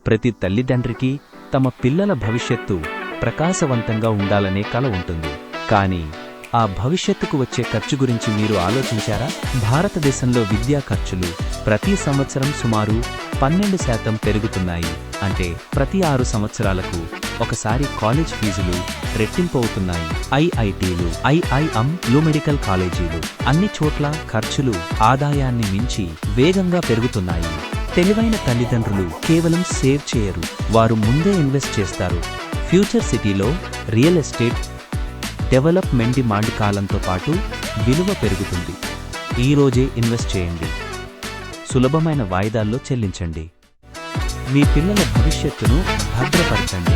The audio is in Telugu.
ప్రతి తల్లిదండ్రికి తమ పిల్లల భవిష్యత్తు ప్రకాశవంతంగా ఉండాలనే కల ఉంటుంది. కానీ ఆ భవిష్యత్తుకు వచ్చే ఖర్చు గురించి మీరు ఆలోచించారా? భారతదేశంలో విద్యా ఖర్చులు ప్రతి సంవత్సరం సుమారు 12% పెరుగుతున్నాయి. అంటే ప్రతి 6 సంవత్సరాలకు ఒకసారి కాలేజ్ ఫీజులు రెట్టింపవుతున్నాయి. ఐఐటీలు, ఐఐఎంలు, మెడికల్ కాలేజీలు అన్ని చోట్ల ఖర్చులు ఆదాయాన్ని మించి వేగంగా పెరుగుతున్నాయి. తెలివైన తల్లిదండ్రులు కేవలం సేవ్ చేయరు, వారు ముందే ఇన్వెస్ట్ చేస్తారు. ఫ్యూచర్ సిటీలో రియల్ ఎస్టేట్ డెవలప్మెంట్ డిమాండ్ కాలంతో పాటు విలువ పెరుగుతుంది. ఈరోజే ఇన్వెస్ట్ చేయండి, సులభమైన వాయిదాల్లో చెల్లించండి, మీ పిల్లల భవిష్యత్తును భద్రపరచండి.